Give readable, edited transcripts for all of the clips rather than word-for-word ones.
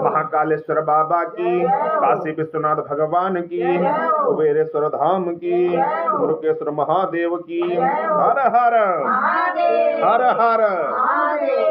महाकालेश्वर बाबा की, काशी विश्वनाथ भगवान की, कुबेरेश्वर धाम की, मुरुकेश्वर महादेव की। हर हर हर हर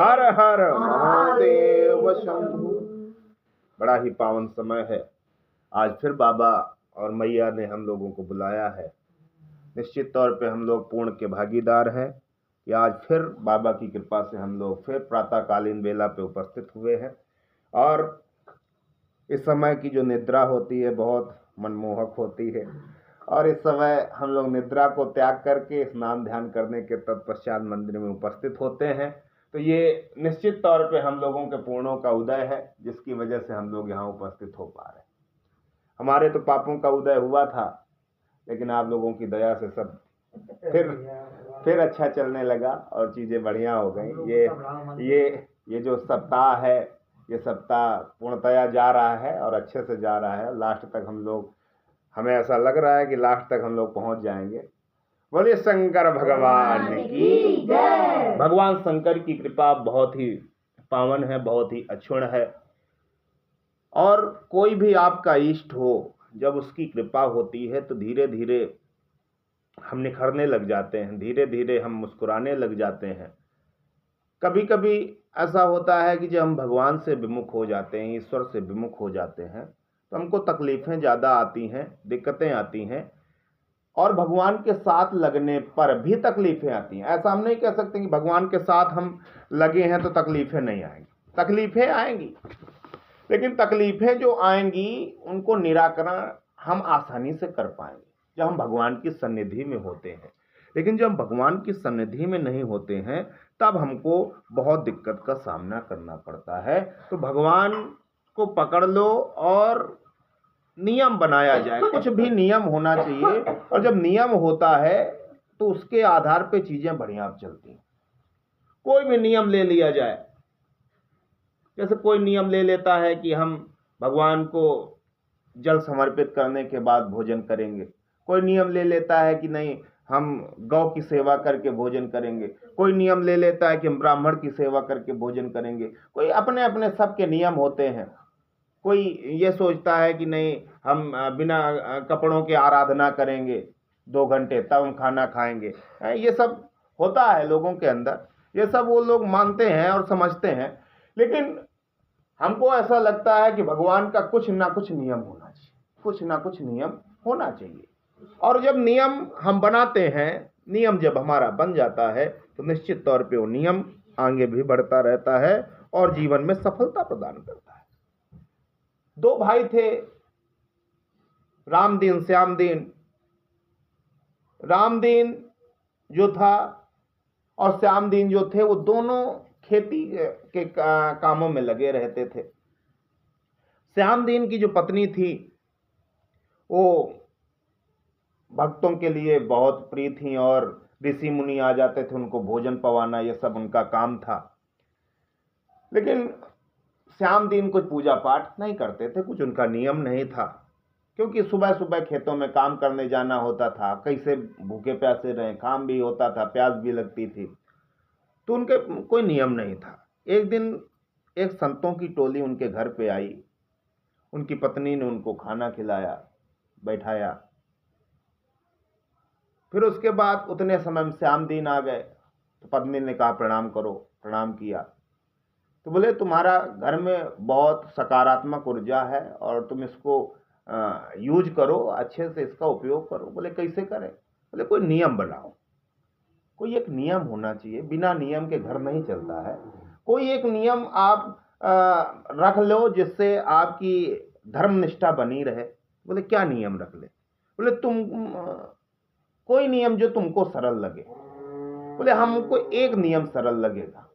हर हर महादेव शंभु। बड़ा ही पावन समय है। आज फिर बाबा और मैया ने हम लोगों को बुलाया है। निश्चित तौर पे हम लोग पूर्ण के भागीदार हैं कि आज फिर बाबा की कृपा से हम लोग फिर प्रातःकालीन बेला पे उपस्थित हुए हैं। और इस समय की जो निद्रा होती है बहुत मनमोहक होती है, और इस समय हम लोग निद्रा को त्याग करके स्नान ध्यान करने के तत्पश्चात मंदिर में उपस्थित होते हैं। तो ये निश्चित तौर पे हम लोगों के पूर्णों का उदय है, जिसकी वजह से हम लोग यहाँ उपस्थित हो पा रहे हैं। हमारे तो पापों का उदय हुआ था, लेकिन आप लोगों की दया से सब फिर अच्छा चलने लगा और चीज़ें बढ़िया हो गई। ये जो सप्ताह है, ये सप्ताह पूर्णतया जा रहा है और अच्छे से जा रहा है। लास्ट तक हमें ऐसा लग रहा है कि लास्ट तक हम लोग पहुंच जाएंगे। बोलिए शंकर भगवान की जय। भगवान शंकर की कृपा बहुत ही पावन है, बहुत ही अक्षुण है। और कोई भी आपका इष्ट हो, जब उसकी कृपा होती है तो धीरे धीरे हम निखरने लग जाते हैं, धीरे धीरे हम मुस्कुराने लग जाते हैं। कभी कभी ऐसा होता है कि जब हम भगवान से विमुख हो जाते हैं, ईश्वर से विमुख हो जाते हैं, तो हमको तकलीफें ज़्यादा आती हैं, दिक्कतें आती हैं, और भगवान के साथ लगने पर भी तकलीफें आती हैं। ऐसा हम नहीं कह सकते कि भगवान के साथ हम लगे हैं तो तकलीफें नहीं आएंगी। तकलीफें आएंगी, लेकिन तकलीफें जो आएंगी उनको निराकरण हम आसानी से कर पाएंगे जब हम भगवान की सन्निधि में होते हैं। लेकिन जब हम भगवान की सन्निधि में नहीं होते हैं तब हमको बहुत दिक्कत का सामना करना पड़ता है। तो भगवान को पकड़ लो और नियम बनाया जाए। कुछ भी नियम होना चाहिए, और जब नियम होता है तो उसके आधार पे चीजें बढ़िया चलती हैं। कोई भी नियम ले लिया जाए, जैसे कोई नियम ले लेता है कि हम भगवान को जल समर्पित करने के बाद भोजन करेंगे, कोई नियम ले लेता है कि नहीं हम गौ की सेवा करके भोजन करेंगे, कोई नियम ले लेता है कि हम ब्राह्मण की सेवा करके भोजन करेंगे। कोई अपने अपने सबके नियम होते हैं। कोई ये सोचता है कि नहीं हम बिना कपड़ों के आराधना करेंगे 2 घंटे, तब हम खाना खाएंगे। ये सब होता है लोगों के अंदर, ये सब वो लोग मानते हैं और समझते हैं। लेकिन हमको ऐसा लगता है कि भगवान का कुछ ना कुछ नियम होना चाहिए, कुछ ना कुछ नियम होना चाहिए। और जब नियम हम बनाते हैं, नियम जब हमारा बन जाता है तो निश्चित तौर पे वो नियम आगे भी बढ़ता रहता है और जीवन में सफलता प्रदान करता है। 2 भाई थे, रामदीन श्यामदीन। रामदीन जो था और श्यामदीन जो थे, वो दोनों खेती के कामों में लगे रहते थे। श्यामदीन की जो पत्नी थी वो भक्तों के लिए बहुत प्रिय थी, और ऋषि मुनि आ जाते थे, उनको भोजन पवाना ये सब उनका काम था। लेकिन श्यामदीन कुछ पूजा पाठ नहीं करते थे, कुछ उनका नियम नहीं था, क्योंकि सुबह सुबह खेतों में काम करने जाना होता था। कैसे भूखे प्यासे रहे, काम भी होता था, प्यास भी लगती थी, तो उनके कोई नियम नहीं था। एक दिन एक संतों की टोली उनके घर पे आई, उनकी पत्नी ने उनको खाना खिलाया, बैठाया। फिर उसके बाद उतने समय में श्यामदीन आ गए, तो पत्नी ने कहा प्रणाम करो। प्रणाम किया तो बोले तुम्हारा घर में बहुत सकारात्मक ऊर्जा है और तुम इसको यूज करो, अच्छे से इसका उपयोग करो। बोले कैसे करें? बोले कोई नियम बनाओ, कोई एक नियम होना चाहिए, बिना नियम के घर नहीं चलता है। कोई एक नियम आप रख लो जिससे आपकी धर्मनिष्ठा बनी रहे। बोले क्या नियम रख ले? बोले तुम कोई नियम जो तुमको सरल लगे। बोले हमको एक नियम सरल लगेगा।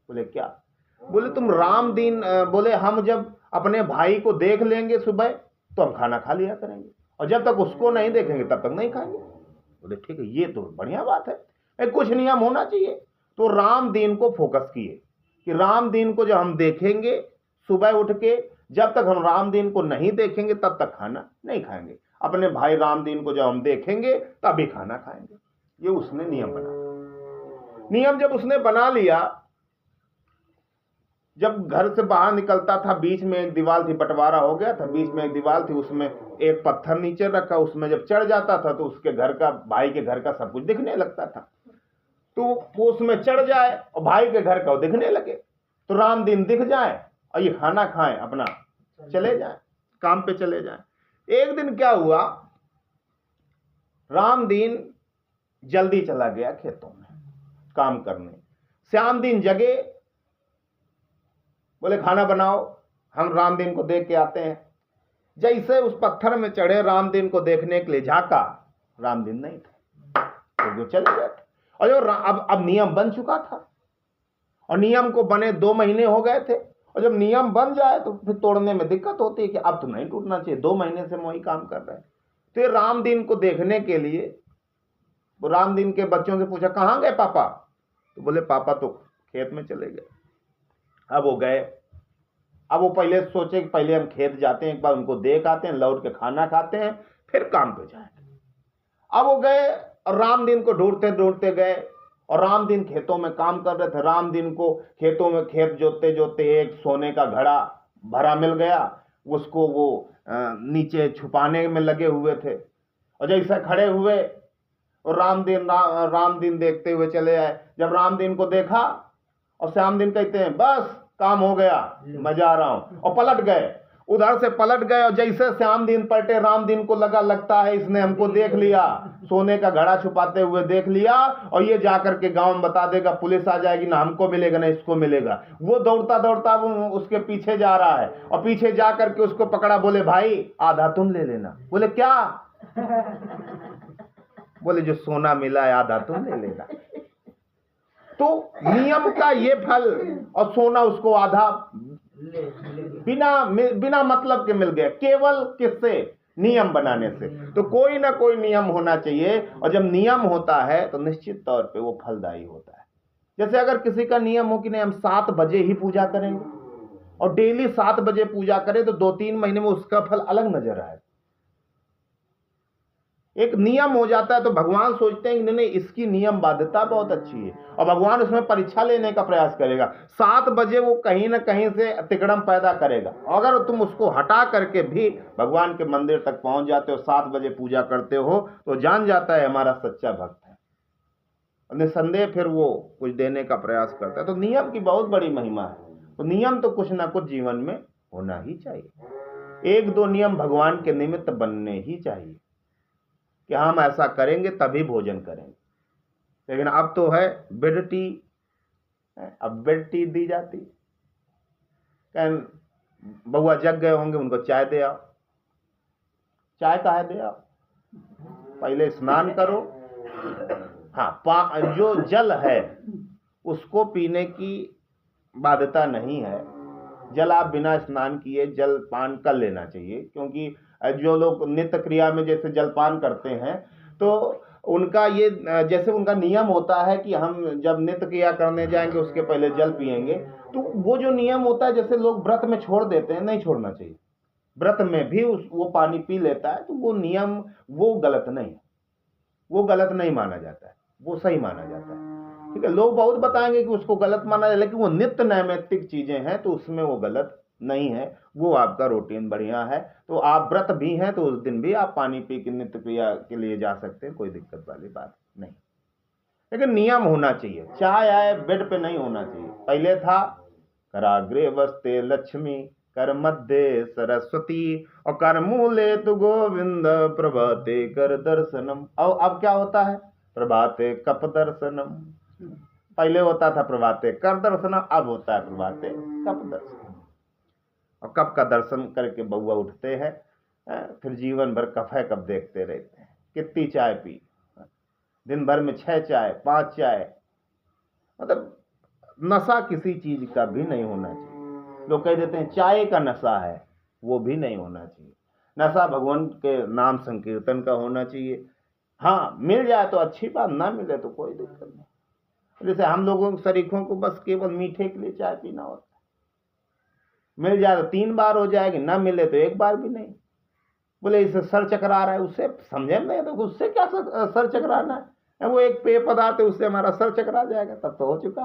बोले क्या? बोले तुम रामदीन, बोले हम जब अपने भाई को देख लेंगे सुबह तो हम खाना खा लिया करेंगे, और जब तक उसको नहीं देखेंगे तब तक नहीं खाएंगे। बोले ठीक है, ये तो बढ़िया बात है, कुछ नियम होना चाहिए। तो रामदीन को फोकस किए कि रामदीन को जब हम देखेंगे सुबह उठ के, जब तक हम रामदीन को नहीं देखेंगे तब तक खाना नहीं खाएंगे। अपने भाई रामदीन को जब हम देखेंगे तभी खाना खाएंगे। ये उसने नियम बना। नियम जब उसने बना लिया जब घर से बाहर निकलता था, बीच में एक दीवार थी, बंटवारा हो गया था, बीच में एक दीवार थी, उसमें एक पत्थर नीचे रखा, उसमें जब चढ़ जाता था तो उसके घर का, भाई के घर का सब कुछ दिखने लगता था। तो वो उसमें चढ़ जाए और भाई के घर का वो दिखने लगे, तो राम दिन दिख जाए और ये खाना खाएं, अपना चले जाएं, काम पे चले जाएं। एक दिन क्या हुआ, राम दिन जल्दी चला गया खेतों में काम करने। श्याम दिन जगे, बोले खाना बनाओ, हम राम दिन को देख के आते हैं। जैसे उस पत्थर में चढ़े, राम दिन को देखने के लिए झांका, राम दिन नहीं था, तो वो चले गए। और जो अब नियम बन चुका था, और नियम को बने 2 महीने हो गए थे, और जब नियम बन जाए तो फिर तोड़ने में दिक्कत होती है कि अब तो नहीं टूटना चाहिए, 2 महीने से वही काम कर रहे हैं। तो ये राम दिन को देखने के लिए वो राम दिन के बच्चों से पूछा, कहाँ गए पापा? तो बोले पापा तो खेत में चले गए। अब वो गए। अब वो पहले सोचे कि पहले हम खेत जाते हैं, एक बार उनको देख आते हैं, लौट के खाना खाते हैं, फिर काम पे जाएंगे। अब वो गए और राम दिन को ढूंढते ढूंढते गए, और राम दिन खेतों में काम कर रहे थे। राम दिन को खेतों में खेत जोतते जोतते एक सोने का घड़ा भरा मिल गया, उसको वो नीचे छुपाने में लगे हुए थे। और जैसे खड़े हुए और राम दिन देखते हुए चले आए। जब राम दिन को देखा और श्याम दिन कहते हैं बस काम हो गया, मैं जा रहा हूं, और पलट गए, उधर से पलट गए। और जैसे श्याम दिन पलटे, राम दिन को लगता है इसने हमको देख लिया, सोने का घड़ा छुपाते हुए देख लिया, और ये जाकर के गांव में बता देगा, पुलिस आ जाएगी, ना हमको मिलेगा ना इसको मिलेगा। वो दौड़ता दौड़ता वो उसके पीछे जा रहा है, और पीछे जा करके उसको पकड़ा, बोले भाई आधा तुम ले लेना। बोले क्या? बोले जो सोना मिला है आधा तुम ले लेना। तो नियम का ये फल, और सोना उसको आधा बिना मतलब के मिल गया, केवल किससे? नियम बनाने से। तो कोई ना कोई नियम होना चाहिए, और जब नियम होता है तो निश्चित तौर पे वो फलदायी होता है। जैसे अगर किसी का नियम हो कि नहीं हम 7 बजे ही पूजा करेंगे, और डेली 7 बजे पूजा करें, तो 2-3 महीने में उसका फल अलग नजर आए। एक नियम हो जाता है तो भगवान सोचते हैं कि नहीं इसकी नियम बाध्यता बहुत अच्छी है, और भगवान उसमें परीक्षा लेने का प्रयास करेगा। 7 बजे वो कहीं ना कहीं से अतिक्रमण पैदा करेगा। अगर तुम उसको हटा करके भी भगवान के मंदिर तक पहुंच जाते हो, 7 बजे पूजा करते हो, तो जान जाता है हमारा सच्चा भक्त है, निसंदेह फिर वो कुछ देने का प्रयास करता है। तो नियम की बहुत बड़ी महिमा है। तो नियम तो कुछ ना कुछ जीवन में होना ही चाहिए। 1-2 नियम भगवान के निमित्त बनने ही चाहिए कि हम ऐसा करेंगे तभी भोजन करेंगे। लेकिन अब तो है बेड टी, अब बेड टी दी जाती, बउआ जग गए होंगे उनको चाय दे आओ। चाय काहे दे आओ? पहले स्नान करो। हाँ, जो जल है उसको पीने की बाध्यता नहीं है। जल आप बिना स्नान किए जल पान कर लेना चाहिए, क्योंकि जो लोग नित्य क्रिया में जैसे जलपान करते हैं, तो उनका ये जैसे उनका नियम होता है कि हम जब नित्य क्रिया करने जाएंगे उसके पहले जल पिएंगे। तो वो जो नियम होता है, जैसे लोग व्रत में छोड़ देते हैं, नहीं छोड़ना चाहिए। व्रत में भी वो पानी पी लेता है, तो वो नियम वो गलत नहीं है, वो गलत नहीं माना जाता है, वो सही माना जाता है। ठीक है, लोग बहुत बताएंगे कि उसको गलत माना जाए, लेकिन वो नित्य नैमित्तिक चीजें हैं तो उसमें वो गलत नहीं है, वो आपका रूटीन बढ़िया है। तो आप व्रत भी हैं तो उस दिन भी आप पानी पी के नित्य क्रिया के लिए जा सकते हैं, कोई दिक्कत वाली बात नहीं। लेकिन नियम होना चाहिए, चाहे आए बेड पे नहीं होना चाहिए। पहले था कराग्रे वस्ते लक्ष्मी, कर मध्य सरस्वती, और कर मूले तु गोविंद, प्रभाते कर दर्शनम। और अब क्या होता है? प्रभाते कप दर्शनम। पहले होता था प्रभाते कर दर्शनम, अब होता है प्रभाते कप दर्शनम। और कप का दर्शन करके बउआ उठते हैं, फिर जीवन भर कप है कप देखते रहते हैं। कितनी चाय पी, दिन भर में 6 चाय 5 चाय, मतलब नशा किसी चीज का भी नहीं होना चाहिए। लोग कह देते हैं चाय का नशा है, वो भी नहीं होना चाहिए। नशा भगवान के नाम संकीर्तन का होना चाहिए। हाँ, मिल जाए तो अच्छी बात, ना मिले तो कोई दिक्कत नहीं। जैसे हम लोगों शरीकों को बस केवल मीठे के लिए चाय पीना होता है, मिल जाए तो 3 बार हो जाएगी, ना मिले तो 1 बार भी नहीं। बोले इसे सर चकरा रहा है, उससे समझे नहीं तो उससे क्या सर चकराना है? वो एक पेय पदार्थ है, उससे हमारा सर चकरा जाएगा, तब तो हो चुका।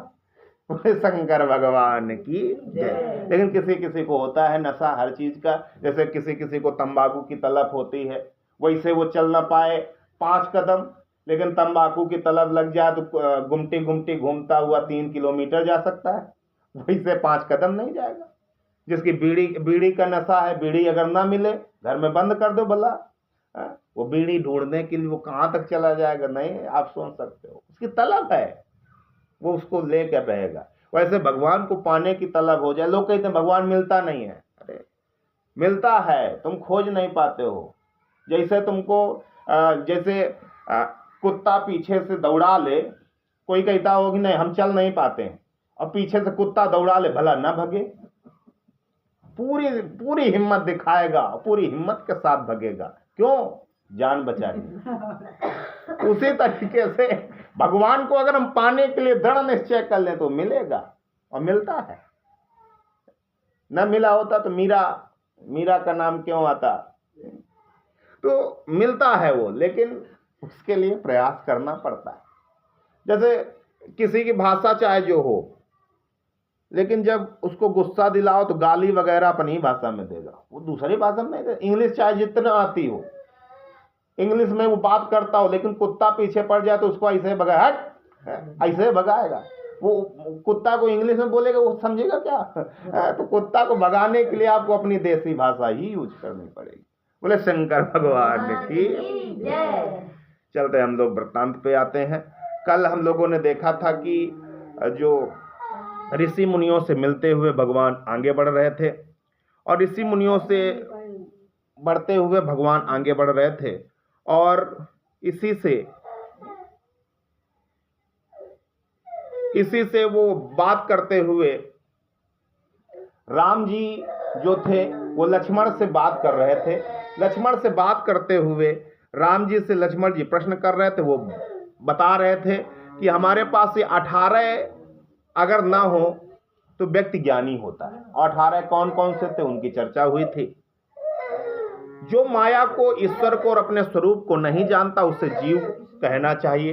बोले शंकर भगवान की जय। लेकिन किसी किसी को होता है नशा हर चीज का, जैसे किसी किसी को तंबाकू की तलब होती है, वैसे वो चल ना पाए 5 कदम, लेकिन तंबाकू की तलब लग जाए तो गुमटी गुमटी घूमता हुआ 3 किलोमीटर जा सकता है, वैसे 5 कदम नहीं जाएगा। जिसकी बीड़ी का नशा है, बीड़ी अगर ना मिले घर में बंद कर दो भला, वो बीड़ी ढूंढने के लिए वो कहाँ तक चला जाएगा, नहीं आप सोच सकते हो। उसकी तलब है, वो उसको लेकर रहेगा। वैसे भगवान को पाने की तलब हो जाए, लोग कहते हैं भगवान मिलता नहीं है, अरे मिलता है, तुम खोज नहीं पाते हो। जैसे तुमको जैसे कुत्ता पीछे से दौड़ा ले, कोई कहता हो कि नहीं हम चल नहीं पाते हैं, और पीछे से कुत्ता दौड़ा ले, भला ना भगे, पूरी पूरी हिम्मत दिखाएगा, पूरी हिम्मत के साथ भगेगा, क्यों? जान बचाएगी। उसी तरीके से भगवान को अगर हम पाने के लिए दृढ़ निश्चय कर लें तो मिलेगा, और मिलता है। न मिला होता तो मीरा का नाम क्यों आता? तो मिलता है वो, लेकिन उसके लिए प्रयास करना पड़ता है। जैसे किसी की भाषा चाहे जो हो, लेकिन जब उसको गुस्सा दिलाओ तो गाली वगैरह अपनी भाषा में देगा, वो दूसरी भाषा में नहीं देगा। इंग्लिश चाहे जितना आती हो, इंग्लिश में वो बात करता हो, लेकिन कुत्ता पीछे पड़ जाए तो उसको ऐसे भगाए, हट, ऐसे भगाएगा। वो कुत्ता को इंग्लिश में बोलेगा, वो समझेगा क्या? तो कुत्ता को भगाने के लिए आपको अपनी देसी भाषा ही यूज करनी पड़ेगी। बोले शंकर भगवान की जय। चलते हम लोग वृत्तांत पे आते हैं। कल हम लोगों ने देखा था कि जो ऋषि मुनियों से मिलते हुए भगवान आगे बढ़ रहे थे, और ऋषि मुनियों से बढ़ते हुए भगवान आगे बढ़ रहे थे, और इसी से वो बात करते हुए राम जी जो थे वो लक्ष्मण से बात कर रहे थे। लक्ष्मण से बात करते हुए राम जी से लक्ष्मण जी प्रश्न कर रहे थे। वो बता रहे थे कि हमारे पास ये 18 अगर ना हो तो व्यक्ति ज्ञानी होता है। 18 कौन कौन से थे उनकी चर्चा हुई थी। जो माया को, ईश्वर को और अपने स्वरूप को नहीं जानता उसे जीव कहना चाहिए।